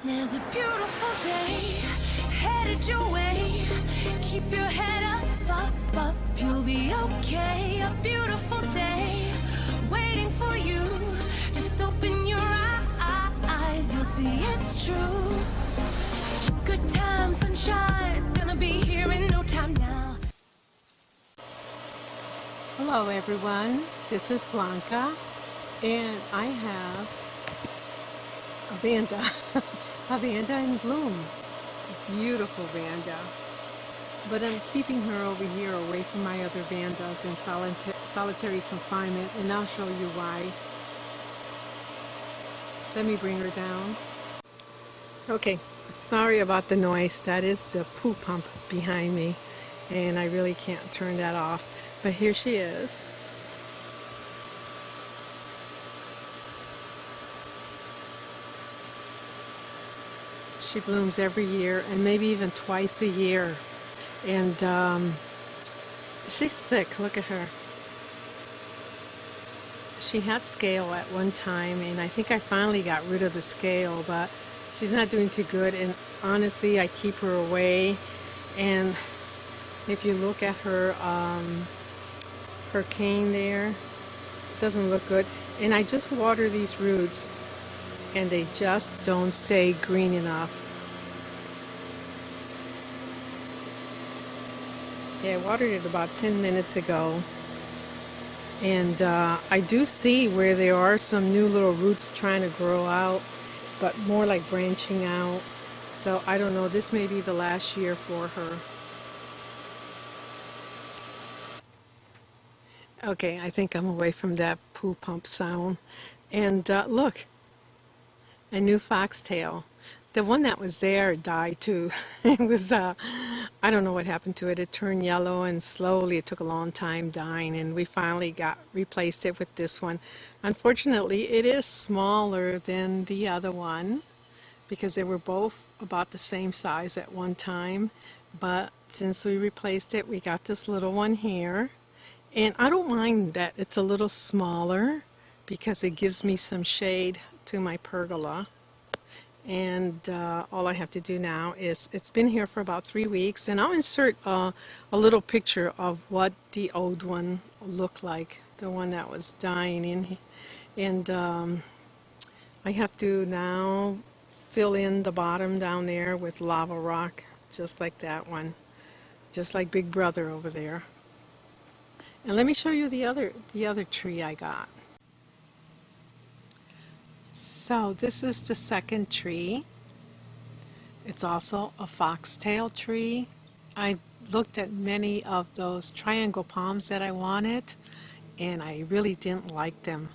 There's a beautiful day headed your way. Keep your head up, you'll be okay. A beautiful day waiting for you. Just open your eyes, you'll see it's true. Good times, sunshine, gonna be here in no time now. Hello everyone, this is Blanca, and I have a vanda, a vanda in bloom, beautiful vanda, but I'm keeping her over here away from my other vandas in solitary confinement, and I'll show you why. Let me bring her down. Okay, sorry about the noise. That is the poo pump behind me, and I really can't turn that off. But here she is. She blooms every year, and maybe even twice a year. And she's sick. Look at her. She had scale at one time, and I think I finally got rid of the scale, but she's not doing too good. And honestly, I keep her away. And if you look at her her cane there, it doesn't look good. And I just water these roots, and they just don't stay green enough. Yeah, I watered it about 10 minutes ago, and I do see where there are some new little roots trying to grow out, but more like branching out. So I don't know, this may be the last year for her. Okay, I think I'm away from that poo pump sound. And look, a new foxtail. The one that was there died too. It was, I don't know what happened to it. It turned yellow, and slowly, it took a long time dying, and we finally replaced it with this one. Unfortunately, it is smaller than the other one because they were both about the same size at one time. But since we replaced it, we got this little one here. And I don't mind that it's a little smaller because it gives me some shade to my pergola. And all I have to do now is, it's been here for about 3 weeks, and I'll insert a little picture of what the old one looked like, the one that was dying in. And I have to now fill in the bottom down there with lava rock, just like that one, just like Big Brother over there. And let me show you the other tree I got. So this is the second tree. It's also a foxtail tree. I looked at many of those triangle palms that I wanted, and I really didn't like them.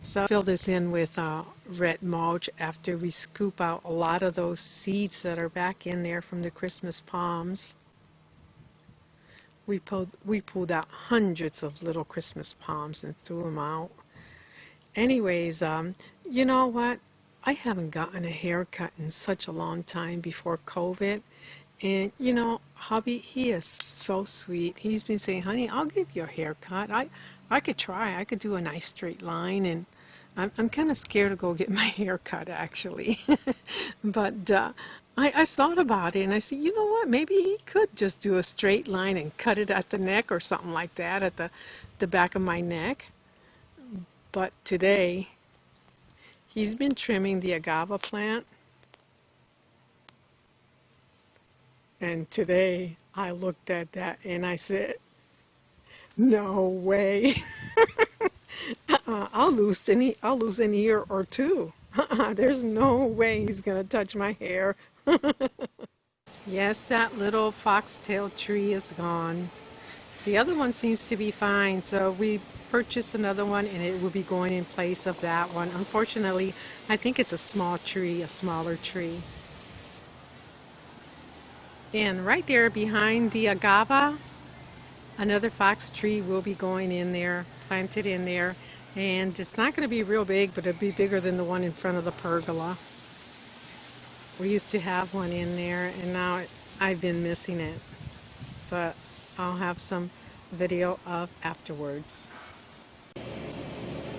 So I fill this in with red mulch after we scoop out a lot of those seeds that are back in there from the Christmas palms. We pulled out hundreds of little Christmas palms and threw them out. Anyways, you know what? I haven't gotten a haircut in such a long time before COVID. And, you know, hubby, he is so sweet. He's been saying, honey, I'll give you a haircut. I could try. I could do a nice straight line. And I'm kind of scared to go get my hair cut, actually. But I thought about it, and I said, you know what, maybe he could just do a straight line and cut it at the neck or something like that, at the back of my neck. But today, he's been trimming the agave plant. And today, I looked at that and I said, no way. I'll lose an ear or two. There's no way he's gonna touch my hair. Yes, that little foxtail tree is gone. The other one seems to be fine, so we purchased another one, and it will be going in place of that one. Unfortunately, I think it's a small tree, a smaller tree. And right there behind the agave, another fox tree will be going in there, planted in there. And it's not going to be real big, but it'll be bigger than the one in front of the pergola. We used to have one in there, and now I've been missing it. So I'll have some video of afterwards.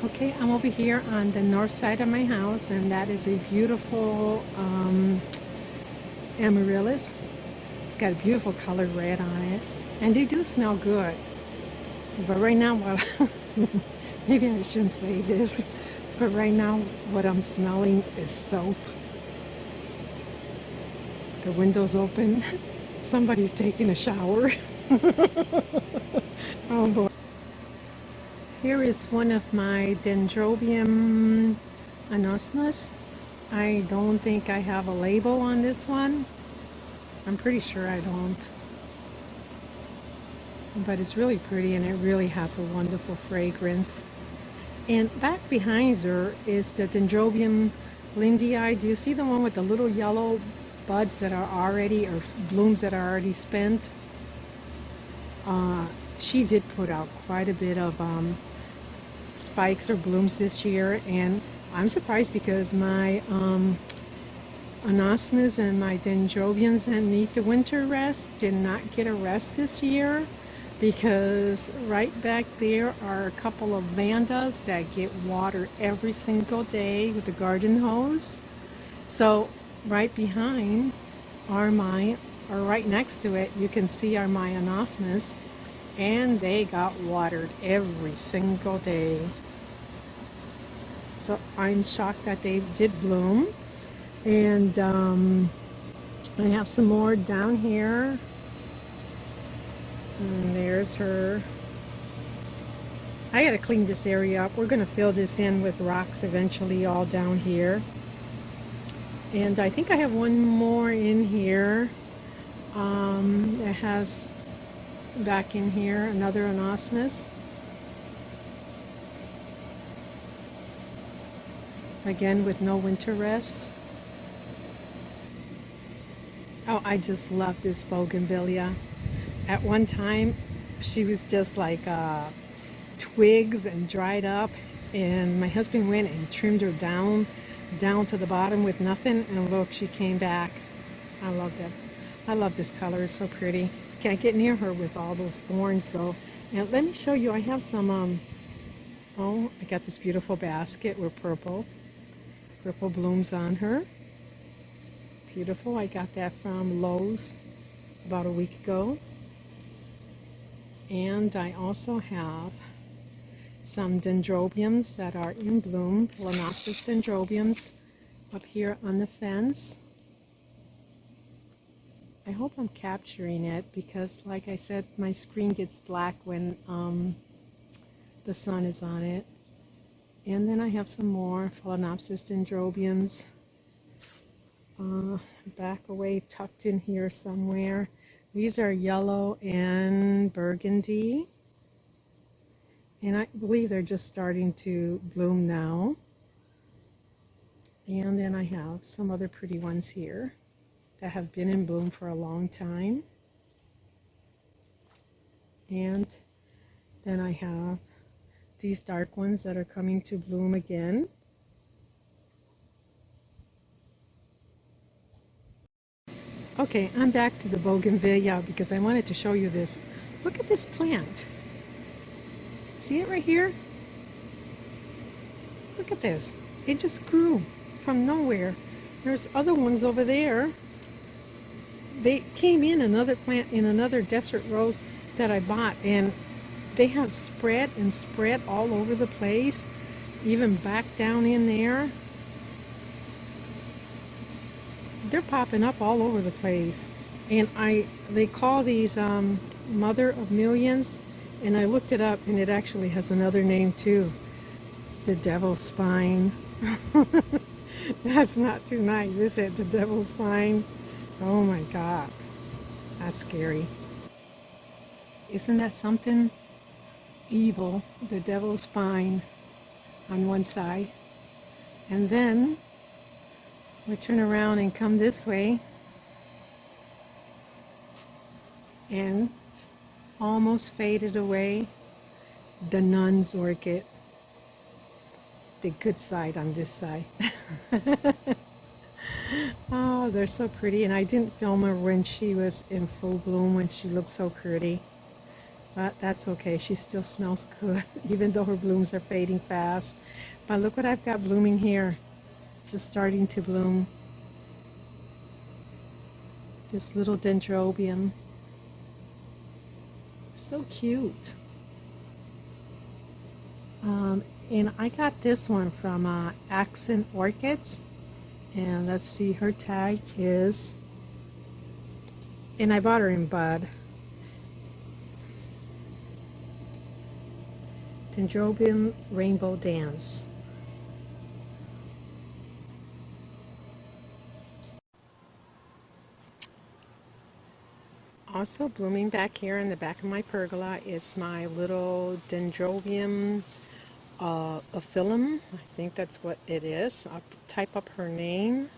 Okay, I'm over here on the north side of my house, and that is a beautiful amaryllis. It's got a beautiful colored red on it. And they do smell good. But right now, well, maybe I shouldn't say this, but right now what I'm smelling is soap. The window's open. Somebody's taking a shower. Oh boy. Here is one of my Dendrobium anosmus. I don't think I have a label on this one. I'm pretty sure I don't. But it's really pretty and it really has a wonderful fragrance. And back behind her is the Dendrobium lindii. Do you see the one with the little yellow buds that are already, or blooms that are already spent? She did put out quite a bit of spikes or blooms this year, and I'm surprised because my anosmas and my dendrobiums that need the winter rest did not get a rest this year, because right back there are a couple of vandas that get watered every single day with the garden hose. So right behind are my, or right next to it, you can see are my anosmas, and they got watered every single day. So I'm shocked that they did bloom. And I have some more down here. And there's her. I gotta clean this area up. We're gonna fill this in with rocks eventually all down here. And I think I have one more in here. It has back in here another anosmus. Again with no winter rest. Oh, I just love this Bougainvillea. At one time, she was just like twigs and dried up, and my husband went and trimmed her down to the bottom with nothing, and look, she came back. I love that. I love this color. It's so pretty. Can't get near her with all those thorns though. Now let me show you. I have some. Oh, I got this beautiful basket with purple blooms on her. Beautiful. I got that from Lowe's about a week ago. And I also have some dendrobiums that are in bloom, Phalaenopsis dendrobiums, up here on the fence. I hope I'm capturing it because, like I said, my screen gets black when the sun is on it. And then I have some more Phalaenopsis dendrobiums back away, tucked in here somewhere. These are yellow and burgundy. And I believe they're just starting to bloom now. And then I have some other pretty ones here that have been in bloom for a long time. And then I have these dark ones that are coming to bloom again. Okay, I'm back to the Bougainvillea because I wanted to show you this. Look at this plant. See it right here? Look at this. It just grew from nowhere. There's other ones over there. They came in another plant in another desert rose that I bought, and they have spread and spread all over the place, even back down in there. They're popping up all over the place. And they call these mother of millions, and I looked it up and it actually has another name too. The devil's spine. That's not too nice, is it? The devil's spine. Oh my God. That's scary. Isn't that something? Evil, the devil's spine on one side. And then we turn around and come this way and almost faded away, the nun's orchid, the good side on this side. Oh, they're so pretty, and I didn't film her when she was in full bloom, when she looked so pretty. But that's okay, she still smells good, even though her blooms are fading fast. But look what I've got blooming here, just starting to bloom. This little dendrobium. So cute. And I got this one from Accent Orchids. And let's see, her tag is, and I bought her in bud. Dendrobium Rainbow Dance. Also blooming back here in the back of my pergola is my little Dendrobium Aphyllum. I think that's what it is. I'll type up her name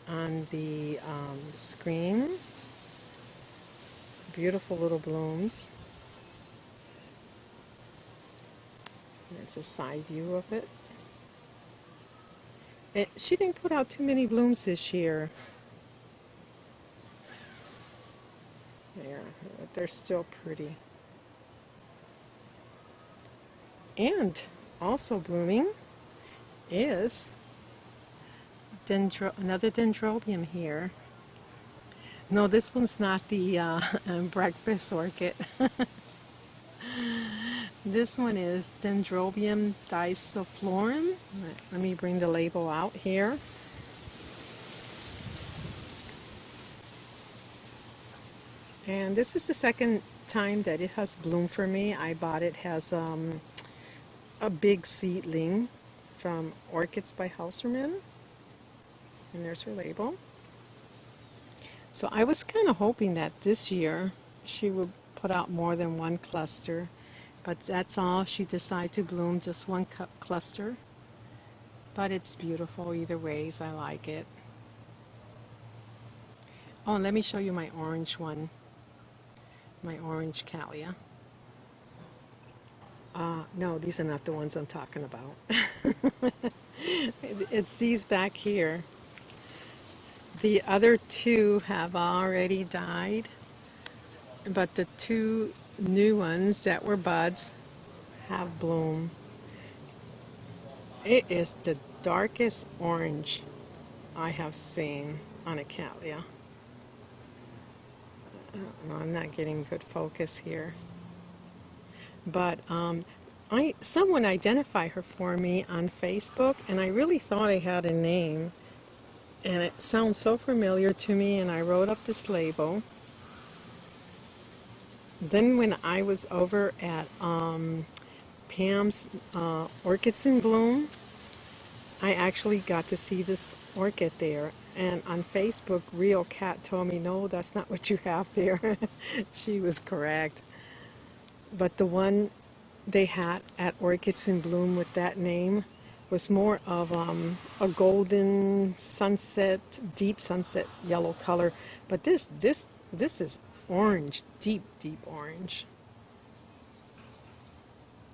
on the screen. Beautiful little blooms. That's a side view of it. She didn't put out too many blooms this year. There, but they're still pretty. And also blooming is another dendrobium here. No, this one's not the breakfast orchid. This one is Dendrobium disciflorum. Let me bring the label out here. And this is the second time that it has bloomed for me. I bought it as a big seedling from Orchids by Hauserman. And there's her label. So I was kind of hoping that this year she would put out more than one cluster. But that's all. She decided to bloom just one cluster. But it's beautiful either ways. I like it. Oh, and let me show you my orange one. My orange Callia. No, these are not the ones I'm talking about. It's these back here. The other two have already died. But the two new ones that were buds have bloom. It is the darkest orange I have seen on a Cattleya. No, I'm not getting good focus here. But someone identified her for me on Facebook, and I really thought I had a name. And it sounds so familiar to me, and I wrote up this label. Then when I was over at Pam's Orchids in Bloom, I actually got to see this orchid there. And on Facebook, Real Cat told me, no, that's not what you have there. She was correct. But the one they had at Orchids in Bloom with that name was more of a golden sunset, deep sunset yellow color. But this is orange, deep orange.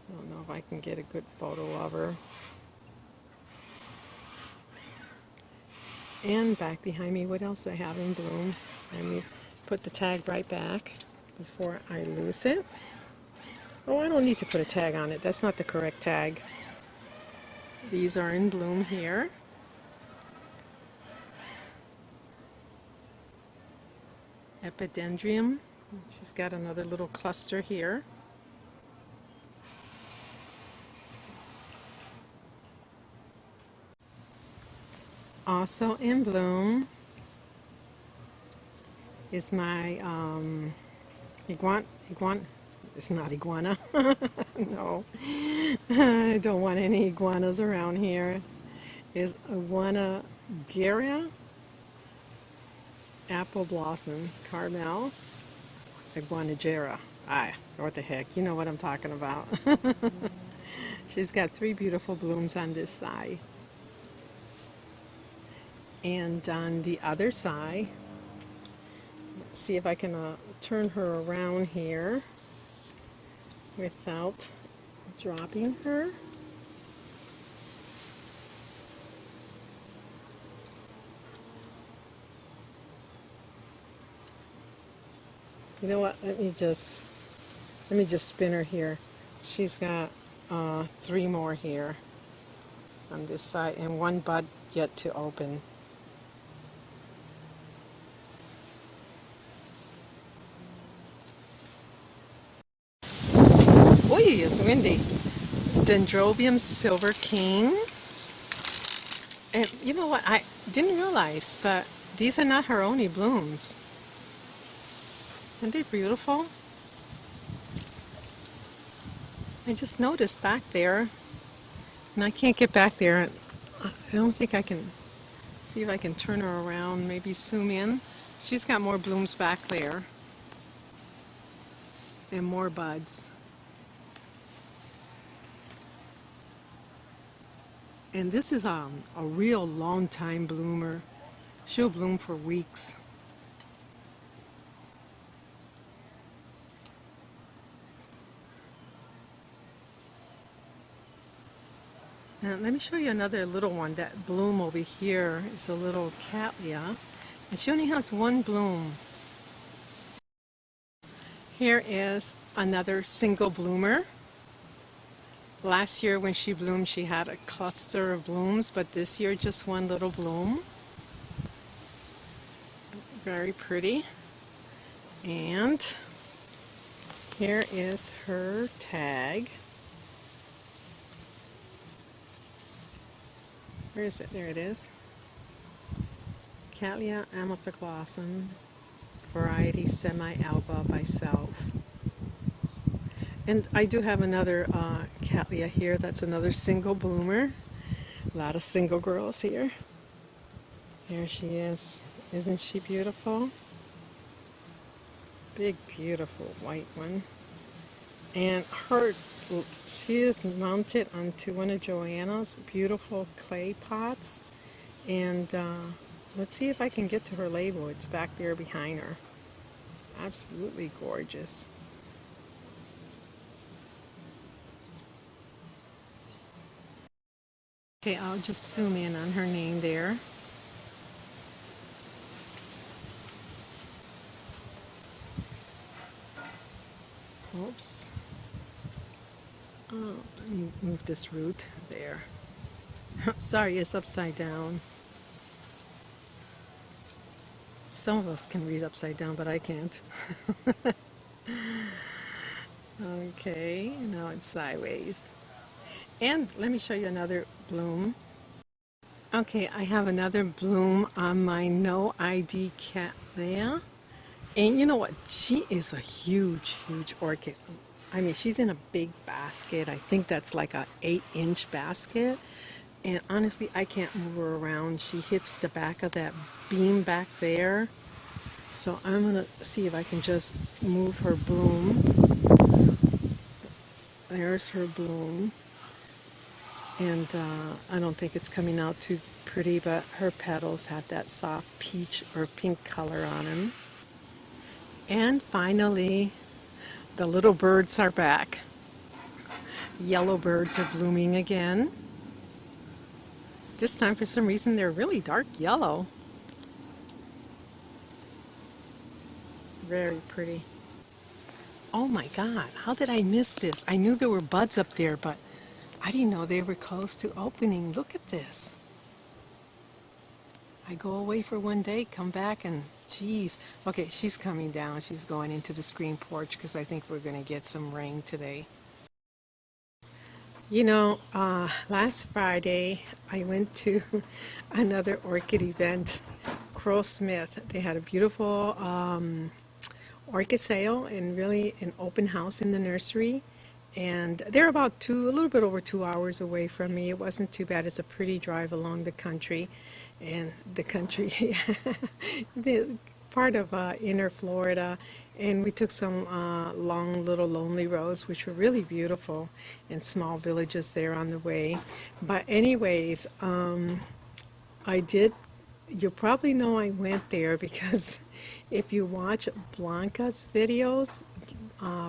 I don't know if I can get a good photo of her. And back behind me, what else I have in bloom? Let me put the tag right back before I lose it. Oh, I don't need to put a tag on it. That's not the correct tag. These are in bloom here. Epidendrium. She's got another little cluster here. Also in bloom is my it's not iguana. No, I don't want any iguanas around here. Is Iguana Guerra Apple Blossom Carmel Iguanagera. What the heck, you know what I'm talking about. She's got 3 beautiful blooms on this side. And on the other side, let's see if I can turn her around here without dropping her. You know what? Let me just spin her here. She's got 3 more here on this side and 1 bud yet to open. it's windy. Dendrobium Silver King. And you know what? I didn't realize, but these are not her only blooms. Aren't they beautiful? I just noticed back there, and I can't get back there. I don't think I can see if I can turn her around, maybe zoom in. She's got more blooms back there and more buds. And this is a real long time bloomer. She'll bloom for weeks. Now, let me show you another little one. That bloom over here is a little Cattleya, and she only has one bloom. Here is another single bloomer. Last year when she bloomed, she had a cluster of blooms, but this year just one little bloom. Very pretty. And here is her tag. Where is it? There it is. Cattleya amethoglossum, variety semi-alba by Self. And I do have another Cattleya here. That's another single bloomer. A lot of single girls here. There she is. Isn't she beautiful? Big, beautiful white one. And she is mounted onto one of Joanna's beautiful clay pots. And let's see if I can get to her label. It's back there behind her. Absolutely gorgeous. Okay, I'll just zoom in on her name there. Oops. Oh, let me move this root there. Sorry, it's upside down. Some of us can read upside down, but I can't. Okay, now it's sideways. And let me show you another bloom. Okay, I have another bloom on my No ID Cattleya. And you know what? She is a huge, huge orchid. I mean, she's in a big basket. I think that's like a 8-inch basket. And honestly, I can't move her around. She hits the back of that beam back there. So I'm going to see if I can just move her bloom. There's her bloom. And I don't think it's coming out too pretty, but her petals have that soft peach or pink color on them. And finally, the little birds are back. Yellow birds are blooming again. This time, for some reason, they're really dark yellow. Very pretty. Oh my God, how did I miss this? I knew there were buds up there, but I didn't know they were close to opening. Look at this. I go away for one day, come back, and geez. Okay, she's coming down. She's going into the screen porch because I think we're going to get some rain today. You know, last Friday I went to another orchid event, Krull Smith. They had a beautiful orchid sale and really an open house in the nursery. And they're about a little bit over 2 hours away from me. It wasn't too bad. It's a pretty drive along the country. And the country, the part of inner Florida. And we took some long little lonely roads, which were really beautiful, and small villages there on the way. But anyways, you probably know I went there because if you watch Blanca's videos,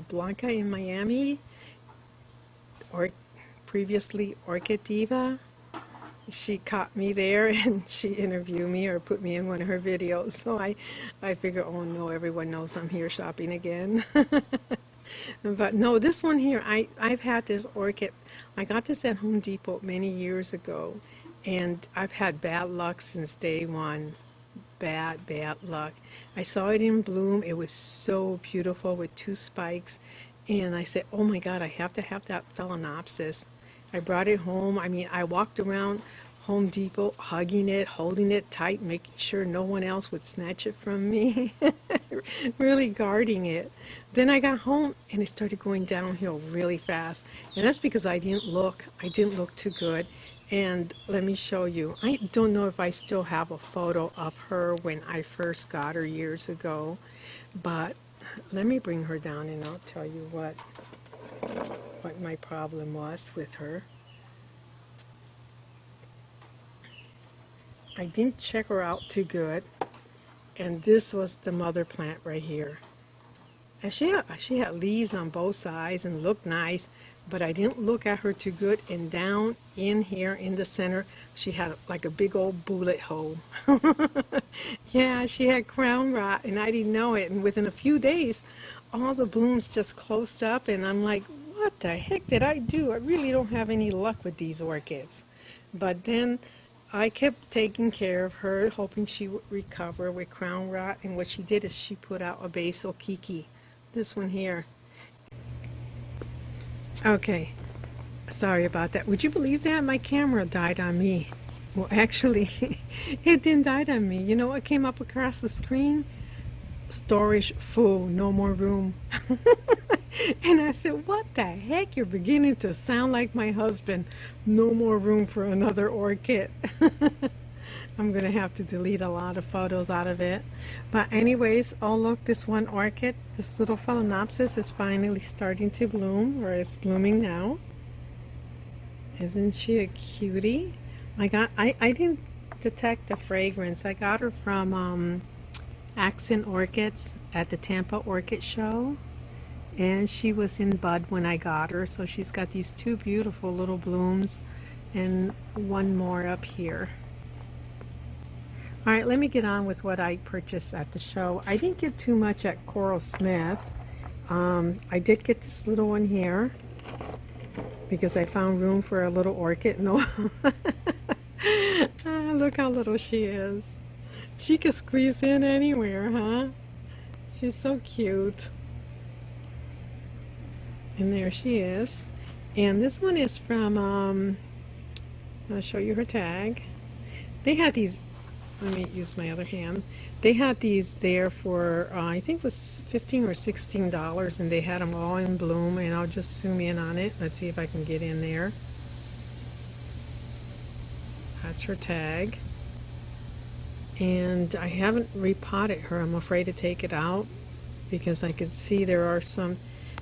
Blanca in Miami, or previously Orchid Diva, she caught me there and she interviewed me or put me in one of her videos. So I figure, oh no, everyone knows I'm here shopping again. But no, this one here, I've had this orchid. I got this at Home Depot many years ago, and I've had bad luck since day one. Bad luck. I saw it in bloom. It was so beautiful with 2 spikes. And I said, oh my God, I have to have that Phalaenopsis. I brought it home. I mean, I walked around Home Depot hugging it, holding it tight, making sure no one else would snatch it from me. Really guarding it. Then I got home and it started going downhill really fast. And that's because I didn't look. I didn't look too good. And let me show you. I don't know if I still have a photo of her when I first got her years ago, but let me bring her down and I'll tell you what my problem was with her. I didn't check her out too good, and this was the mother plant right here. And she had leaves on both sides and looked nice, but I didn't look at her too good. And down in here in the center, she had like a big old bullet hole. Yeah, she had crown rot, and I didn't know it. And within a few days, all the blooms just closed up, and I'm like, what the heck did I do? I really don't have any luck with these orchids. But then I kept taking care of her, hoping she would recover with crown rot. And what she did is she put out a basil kiki. This one here. Okay, sorry about that. Would you believe that? My camera died on me. Well, actually, it didn't die on me. You know what came up across the screen? Storage full, no more room. And I said, what the heck? You're beginning to sound like my husband. No more room for another orchid. I'm going to have to delete a lot of photos out of it. But anyways, oh look, this one orchid, this little Phalaenopsis is finally starting to bloom, or it's blooming now. Isn't she a cutie? I didn't detect the fragrance. I got her from Accent Orchids at the Tampa Orchid Show. And she was in bud when I got her. So she's got these two beautiful little blooms and one more up here. All right, let me get on with what I purchased at the show. I didn't get too much at Krull Smith. I did get this little one here because I found room for a little orchid. No, look how little she is. She can squeeze in anywhere, huh? She's so cute. And there she is. And this one is from, I'll show you her tag. They had these, let me use my other hand. They had these there for, I think it was $15 or $16, and they had them all in bloom, and I'll just zoom in on it. Let's see if I can get in there. That's her tag. And I haven't repotted her. I'm afraid to take it out because I could see there are some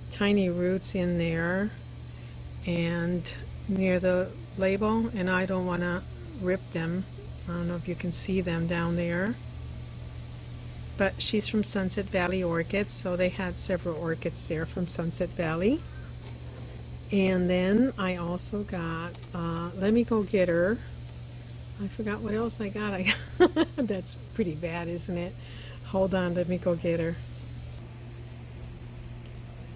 tiny roots in there and near the label, and I don't want to rip them. I don't know if you can see them down there, but she's from Sunset Valley Orchids, so they had several orchids there from Sunset Valley. And then I also got let me go get her. I forgot what else I got. That's pretty bad, isn't it? Hold on, let me go get her.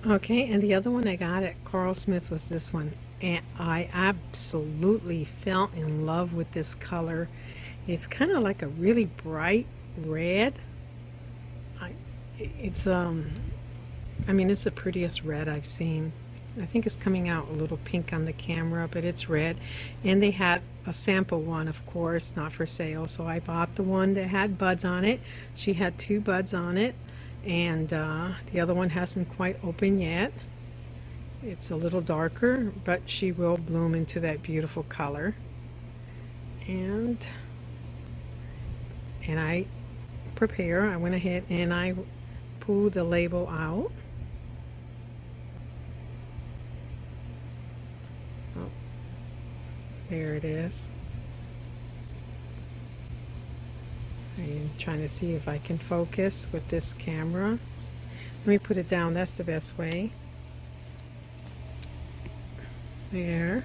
Okay, and the other one I got at Krull Smith was this one, and I absolutely fell in love with this color. It's kind of like a really bright red. It's I mean, it's the prettiest red I've seen. I think it's coming out a little pink on the camera, but it's red. And they had a sample one, of course, not for sale, so I bought the one that had buds on it. She had 2 buds on it, and the other one hasn't quite opened yet. It's a little darker, but she will bloom into that beautiful color. And I went ahead and I pulled the label out. Oh, there it is. I'm trying to see if I can focus with this camera. Let me put it down, that's the best way. There.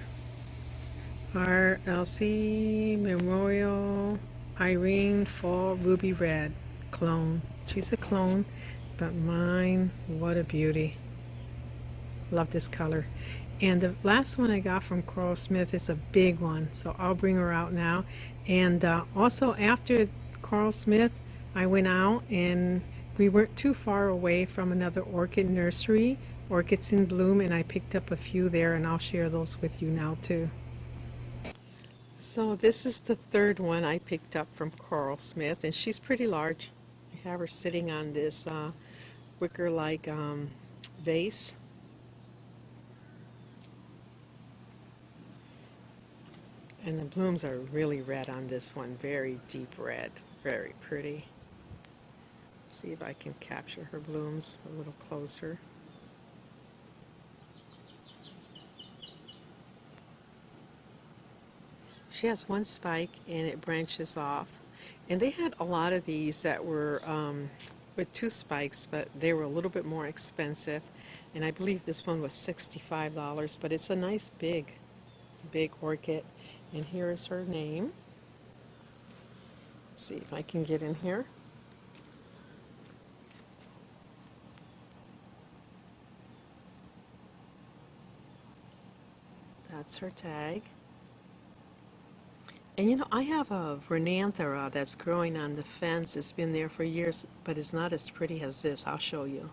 RLC Memorial Irene Fall Ruby Red clone. She's a clone, but mine, what a beauty. Love this color. And the last one I got from Krull Smith is a big one, so I'll bring her out now. And also after Krull Smith, I went out and we weren't too far away from another orchid nursery orchids in bloom, and I picked up a few there, and I'll share those with you now too. So this is the third one I picked up from Krull Smith, and she's pretty large. I have her sitting on this wicker-like vase. And the blooms are really red on this one, very deep red, very pretty. See if I can capture her blooms a little closer. She has one spike and it branches off. And they had a lot of these that were with two spikes, but they were a little bit more expensive. And I believe this one was $65, but it's a nice big orchid. And here is her name. Let's see if I can get in here. That's her tag. And you know, I have a Renanthera that's growing on the fence. It's been there for years, but it's not as pretty as this. I'll show you.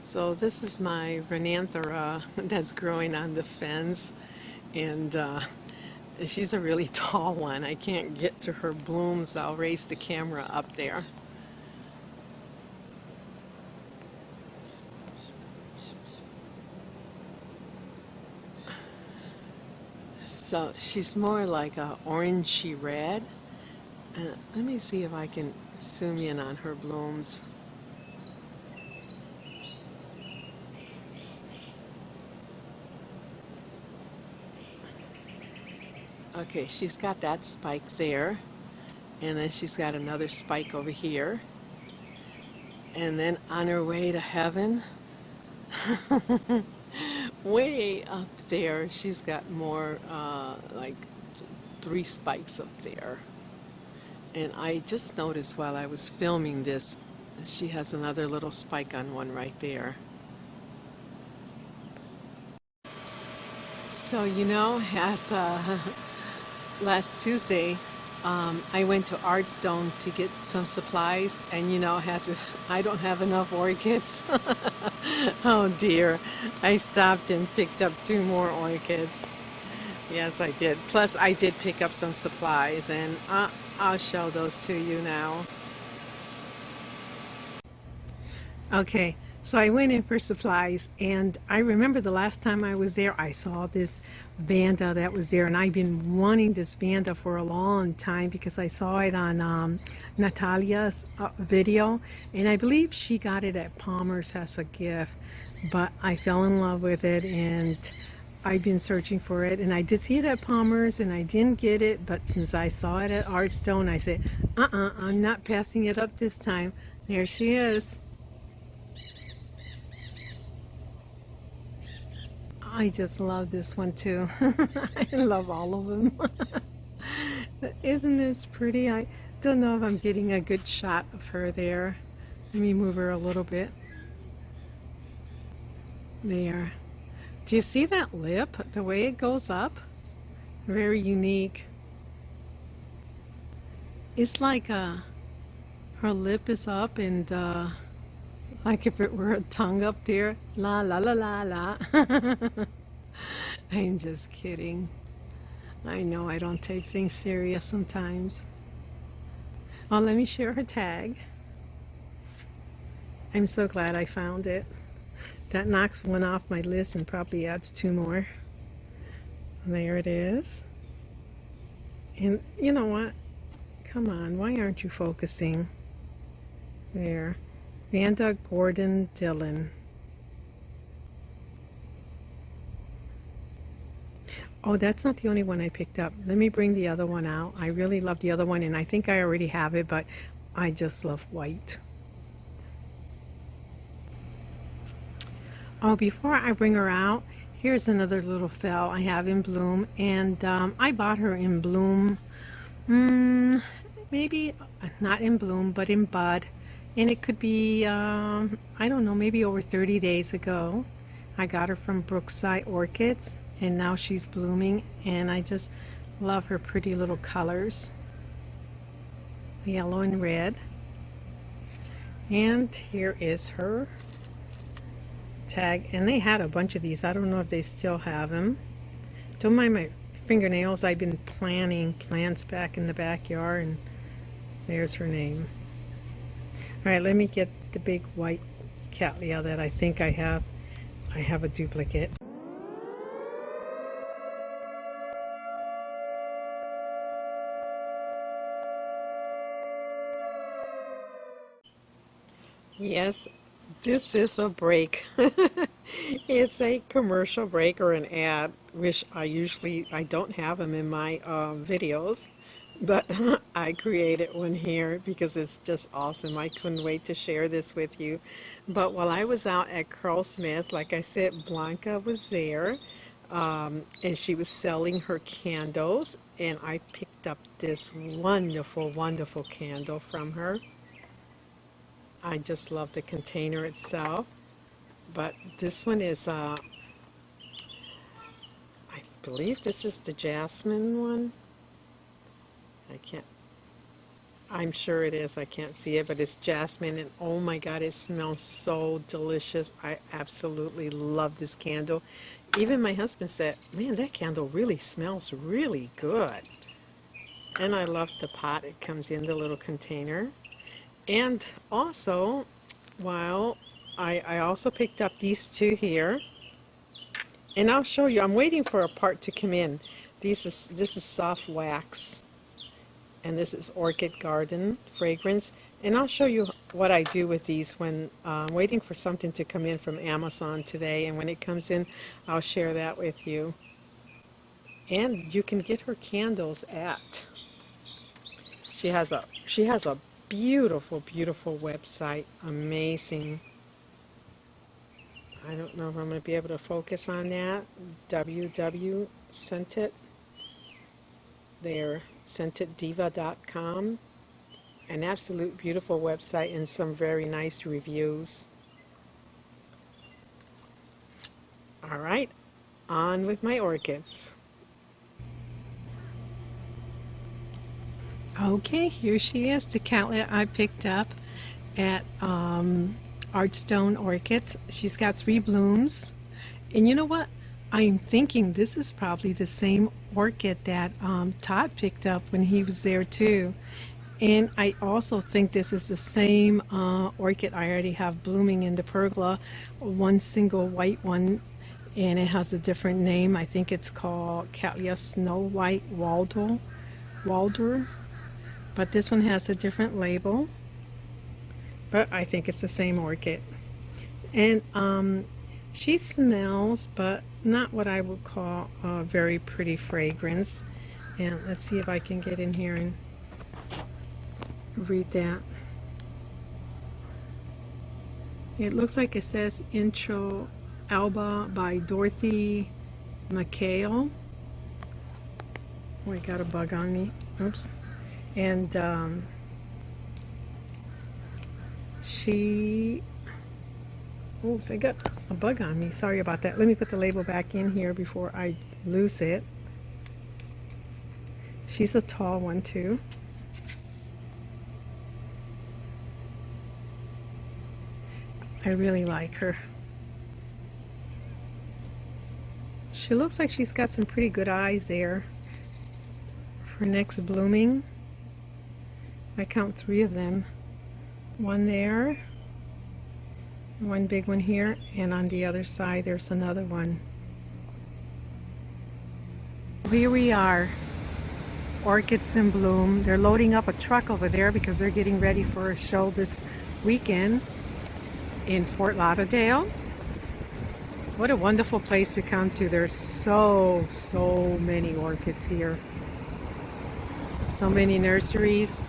So this is my Renanthera that's growing on the fence, and she's a really tall one. I can't get to her blooms. I'll raise the camera up there. So she's more like a orangey red. Let me see if I can zoom in on her blooms. Okay, she's got that spike there, and then she's got another spike over here, and then on her way to heaven, way up there, she's got more like 3 spikes up there. And I just noticed while I was filming this, she has another little spike on one right there. So you know, as last Tuesday, I went to Artstone to get some supplies, and you know, I don't have enough orchids. Oh dear, I stopped and picked up 2 more orchids. Yes, I did. Plus, I did pick up some supplies, and I'll show those to you now. Okay, so I went in for supplies, and I remember the last time I was there, I saw this Vanda that was there, and I've been wanting this Vanda for a long time because I saw it on Natalia's video, and I believe she got it at Palmer's as a gift, but I fell in love with it, and I've been searching for it, and I did see it at Palmer's, and I didn't get it, but since I saw it at Artstone, I said, I'm not passing it up this time. There she is. I just love this one too. I love all of them. Isn't this pretty? I don't know if I'm getting a good shot of her there. Let me move her a little bit. There. Do you see that lip? The way it goes up? Very unique. It's like her lip is up, and like if it were a tongue up there. La la la la la. I'm just kidding. I know I don't take things serious sometimes. Oh, let me share her tag. I'm so glad I found it. That knocks one off my list and probably adds 2 more. There it is. And you know what? Come on, why aren't you focusing? There. Vanda Gordon Dillon. Oh, that's not the only one I picked up. Let me bring the other one out. I really love the other one, and I think I already have it, but I just love white. Oh, before I bring her out, here's another little fel I have in bloom, and I bought her in bloom, maybe not in bloom, but in bud, and it could be, I don't know, maybe over 30 days ago. I got her from Brookside Orchids, and now she's blooming, and I just love her pretty little colors, yellow and red. And here is her tag. And they had a bunch of these. I don't know if they still have them. Don't mind my fingernails. I've been planting plants back in the backyard, and there's her name. All right, let me get the big white cattleya that I think I have. I have a duplicate. Yes, this is a break. It's a commercial break or an ad, which I don't have them in my videos, but I created one here because it's just awesome. I couldn't wait to share this with you. But while I was out at Krull Smith, like I said, Blanca was there, and she was selling her candles, and I picked up this wonderful, wonderful candle from her. I just love the container itself. But this one is, I believe this is the jasmine one. I can't, I'm sure it is. I can't see it, but it's jasmine. And oh my God, it smells so delicious. I absolutely love this candle. Even my husband said, man, that candle really smells really good. And I love the pot. It comes in the little container. And also, while I also picked up these two here, and I'll show you. I'm waiting for a part to come in. This is soft wax, and this is Orchid Garden fragrance. And I'll show you what I do with these when I'm waiting for something to come in from Amazon today. And when it comes in, I'll share that with you. And you can get her candles at. She has a beautiful, beautiful website. Amazing. I don't know if I'm going to be able to focus on that. WW sent it. They're scenteddiva.com. An absolute beautiful website and some very nice reviews. All right, on with my orchids. Okay, here she is, the cattleya I picked up at Artstone Orchids. She's got 3 blooms. And you know what? I'm thinking this is probably the same orchid that Todd picked up when he was there too. And I also think this is the same orchid I already have blooming in the pergola, one single white one, and it has a different name. I think it's called Cattleya Snow White Walder. But this one has a different label. But I think it's the same orchid. And she smells, but not what I would call a very pretty fragrance. And let's see if I can get in here and read that. It looks like it says Intro Alba by Dorothy McHale. Oh, I got a bug on me. Oops. And oh, so I got a bug on me. Sorry about that. Let me put the label back in here before I lose it. She's a tall one too. I really like her. She looks like she's got some pretty good eyes there for next blooming. I count 3 of them. One there, one big one here, and on the other side there's another one. Here we are, orchids in bloom. They're loading up a truck over there because they're getting ready for a show this weekend in Fort Lauderdale. What a wonderful place to come to. There's so many orchids here. So many nurseries.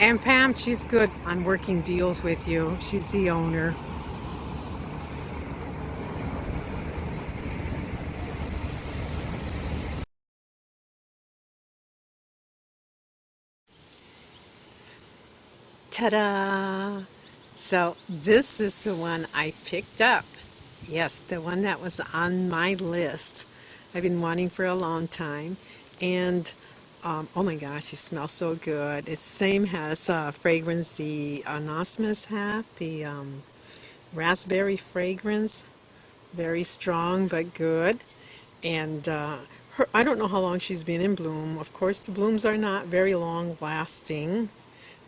And Pam, she's good on working deals with you. She's the owner. Ta-da! So this is the one I picked up. Yes, the one that was on my list. I've been wanting for a long time. And Oh my gosh, it smells so good. It's same as fragrance the Anonymous have, the raspberry fragrance, very strong but good. And I don't know how long she's been in bloom. Of course, the blooms are not very long lasting,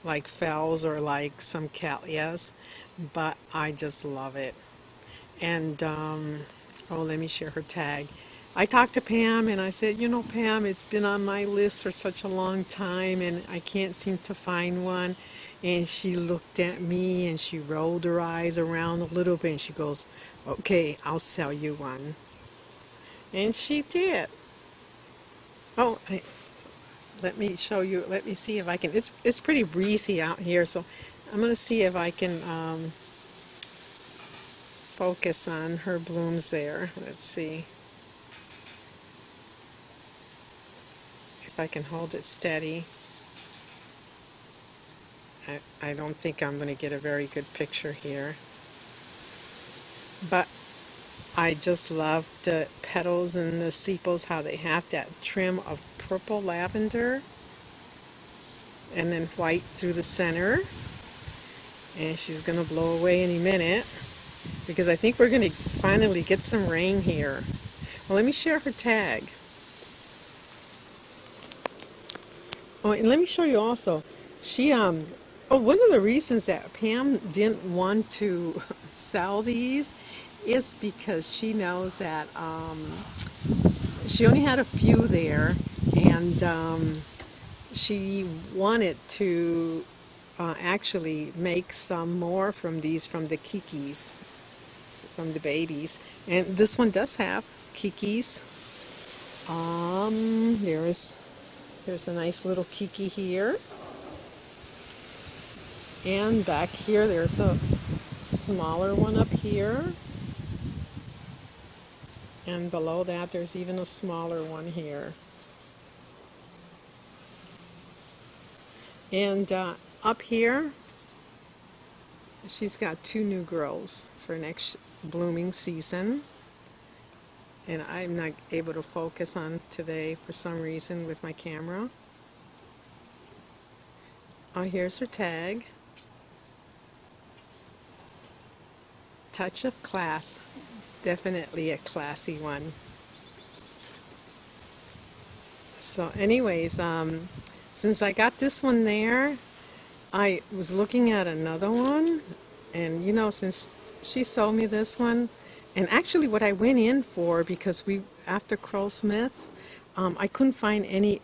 like Fells or like some Callias, but I just love it. And oh, let me share her tag. I talked to Pam and I said, you know, Pam, it's been on my list for such a long time and I can't seem to find one. And she looked at me and she rolled her eyes around a little bit and she goes, okay, I'll sell you one. And she did. Oh, let me show you. Let me see if I can. It's pretty breezy out here, so I'm going to see if I can focus on her blooms there. Let's see if I can hold it steady. I don't think I'm going to get a very good picture here, but I just love the petals and the sepals, how they have that trim of purple lavender and then white through the center. And she's going to blow away any minute because I think we're going to finally get some rain here. Well, let me share her tag. Oh, and let me show you also. One of the reasons that Pam didn't want to sell these is because she knows that she only had a few there, and she wanted to actually make some more from these from the kikis, from the babies. And this one does have kikis. There's a nice little kiki here. And back here, there's a smaller one up here. And below that, there's even a smaller one here. And up here, she's got two new grows for next blooming season. And I'm not able to focus on today for some reason with my camera. Oh, here's her tag. Touch of class. Definitely a classy one. So anyways, since I got this one there, I was looking at another one, and you know, since she sold me this one, and actually what I went in for, because after Krull Smith, I couldn't find any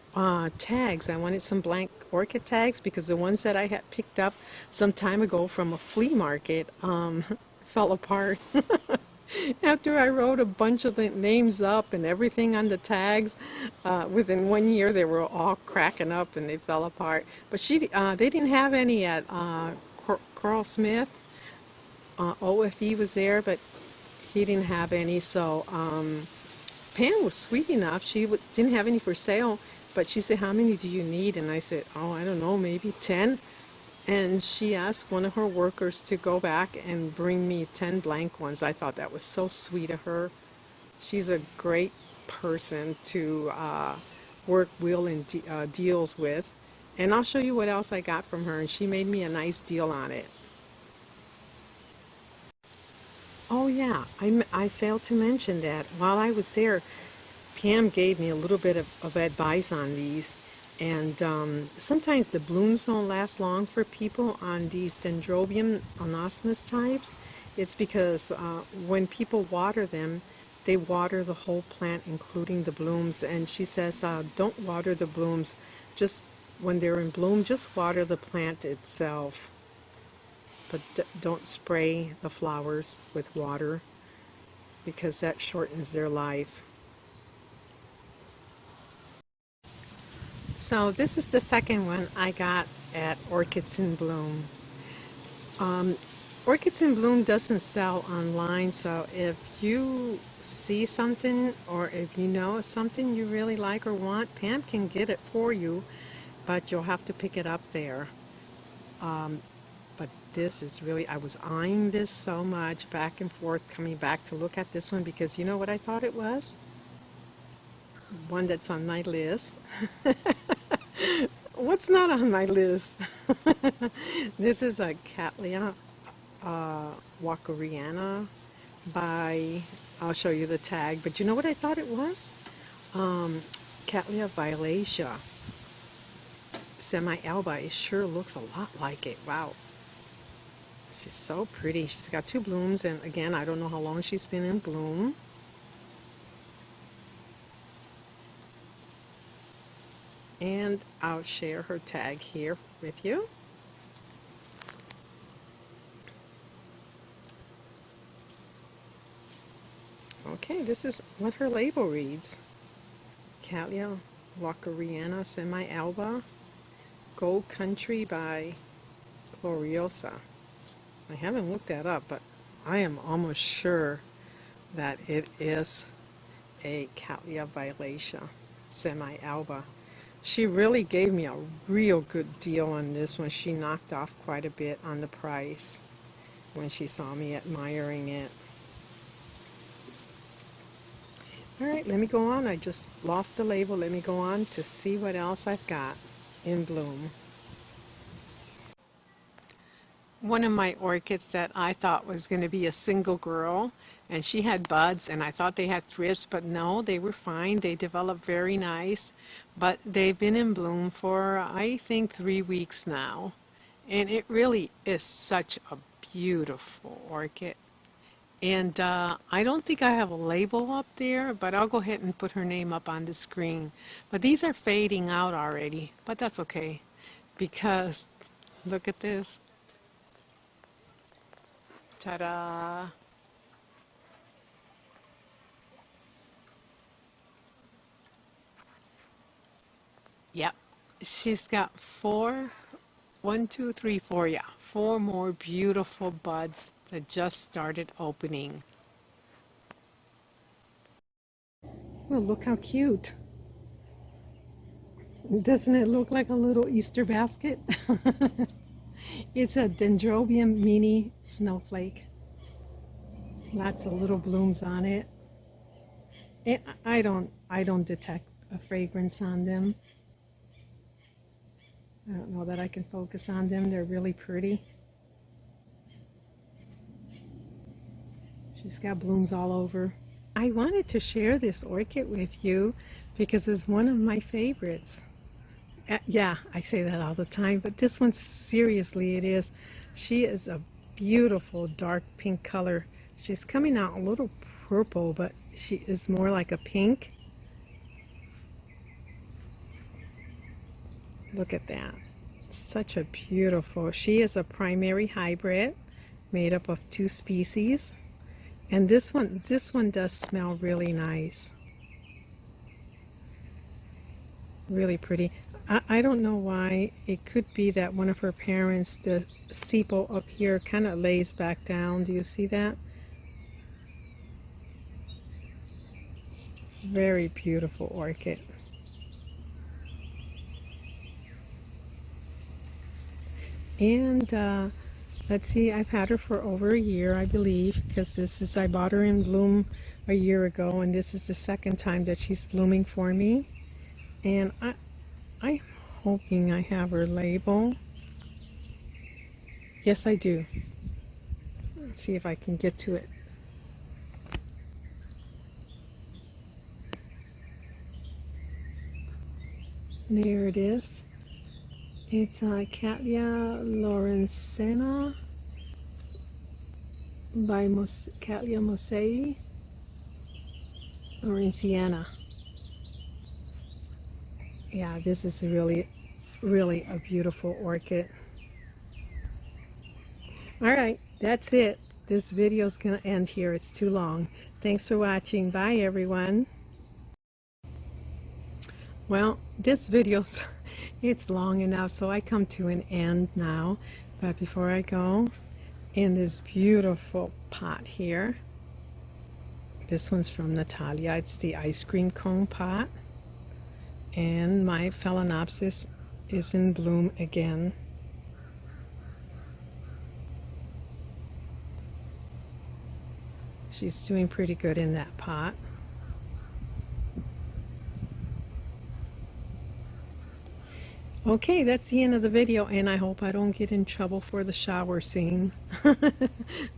tags. I wanted some blank orchid tags because the ones that I had picked up some time ago from a flea market fell apart. After I wrote a bunch of the names up and everything on the tags, within 1 year they were all cracking up and they fell apart. But they didn't have any at Krull Smith. OFE was there, but he didn't have any. So Pam was sweet enough. She didn't have any for sale, but she said, "How many do you need?" And I said, "Oh, I don't know, maybe 10." And she asked one of her workers to go back and bring me 10 blank ones. I thought that was so sweet of her. She's a great person to work will and deals with. And I'll show you what else I got from her. And she made me a nice deal on it. Oh yeah, I failed to mention that while I was there, Pam gave me a little bit of advice on these. And sometimes the blooms don't last long for people on these Dendrobium anosmus types. It's because when people water them, they water the whole plant, including the blooms. And she says, don't water the blooms just when they're in bloom, just water the plant itself. But don't spray the flowers with water because that shortens their life. So this is the second one I got at Orchids in Bloom. Orchids in Bloom doesn't sell online, so if you see something or if you know something you really like or want, Pam can get it for you, but you'll have to pick it up there. But this is really, I was eyeing this so much back and forth, coming back to look at this one because you know what I thought it was? One that's on my list. What's not on my list? This is a Cattleya Walkeriana by, I'll show you the tag, but you know what I thought it was? Cattleya Violacea Semi-Alba. It sure looks a lot like it. Wow. She's so pretty. She's got two blooms, and again, I don't know how long she's been in bloom. And I'll share her tag here with you. Okay, this is what her label reads. Cattleya Walkeriana Semi-Alba, Gold Country by Gloriosa. I haven't looked that up, but I am almost sure that it is a Cattleya Violacea Semi-Alba. She really gave me a real good deal on this one. She knocked off quite a bit on the price when she saw me admiring it. All right, let me go on. I just lost the label. Let me go on to see what else I've got in bloom. One of my orchids that I thought was going to be a single girl, and she had buds, and I thought they had thrips, but no, they were fine. They developed very nice, but they've been in bloom for, I think, 3 weeks now. And it really is such a beautiful orchid. And I don't think I have a label up there, but I'll go ahead and put her name up on the screen. But these are fading out already, but that's okay, because look at this. Ta-da! Yep, she's got four, 1, 2, 3, 4, yeah, 4 more beautiful buds that just started opening. Well, look how cute. Doesn't it look like a little Easter basket? It's a Dendrobium mini snowflake. Lots of little blooms on it. I don't detect a fragrance on them. I don't know that I can focus on them. They're really pretty. She's got blooms all over. I wanted to share this orchid with you because it's one of my favorites. Yeah, I say that all the time, but this one, seriously, it is. She is a beautiful dark pink color. She's coming out a little purple, but she is more like a pink. Look at that. Such a beautiful. She is a primary hybrid made up of 2 species. And this one does smell really nice. Really pretty. I don't know why. It could be that one of her parents, the sepal up here, kind of lays back down. Do you see that? Very beautiful orchid. And let's see, I've had her for over a year, I believe, because I bought her in bloom a year ago, and this is the second time that she's blooming for me. And I'm hoping I have her label. Yes, I do. Let's see if I can get to it. There it is. It's Cattleya Lawrencena by Cattleya Mosei Lawrenceana. Yeah, this is really, really a beautiful orchid. All right, that's it. This video is going to end here. It's too long. Thanks for watching. Bye, everyone. Well, this video's it's long enough, so I come to an end now. But before I go, in this beautiful pot here, this one's from Natalia. It's the ice cream cone pot. And my Phalaenopsis is in bloom again. She's doing pretty good in that pot. Okay, that's the end of the video, and I hope I don't get in trouble for the shower scene.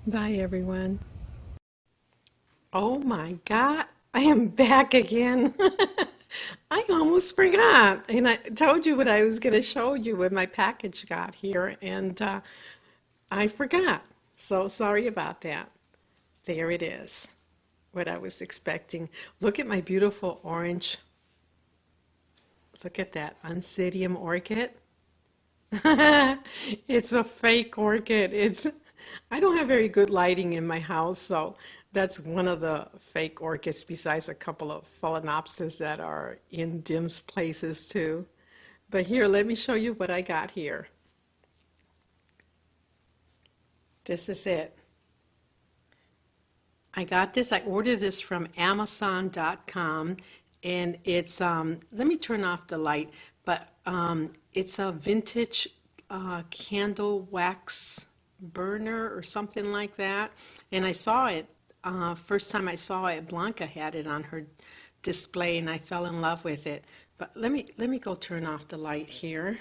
Bye, everyone. Oh my God, I am back again. I almost forgot, and I told you what I was going to show you when my package got here, and I forgot. So sorry about that. There it is, what I was expecting. Look at my beautiful orange. Look at that Oncidium orchid. It's a fake orchid. I don't have very good lighting in my house, so that's one of the fake orchids besides a couple of phalaenopsis that are in dim places too. But here, let me show you what I got here. This is it. I got this, I ordered this from Amazon.com, and it's, let me turn off the light, but it's a vintage candle wax burner or something like that. And I saw it, first time I saw it, Blanca had it on her display, and I fell in love with it. But let me go turn off the light here.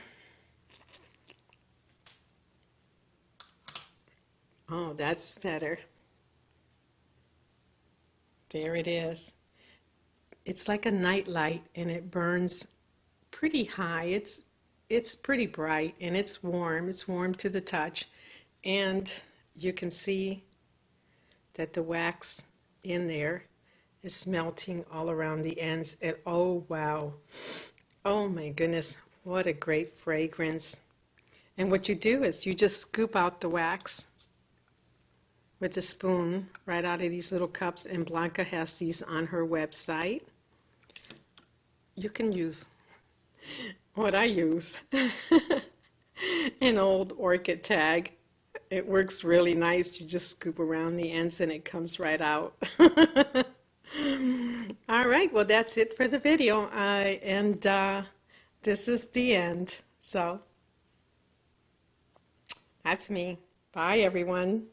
Oh, that's better. There it is. It's like a night light, and it burns pretty high. It's pretty bright, and it's warm. It's warm to the touch. And you can see that the wax in there is melting all around the ends. And oh wow. Oh my goodness, what a great fragrance. And what you do is you just scoop out the wax with a spoon right out of these little cups, and Blanca has these on her website. You can use what I use, an old orchid tag. It works really nice. You just scoop around the ends and it comes right out. All right, well, that's it for the video. And this is the end. So that's me. Bye, everyone.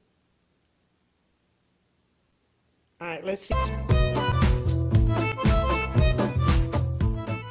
All right, let's see.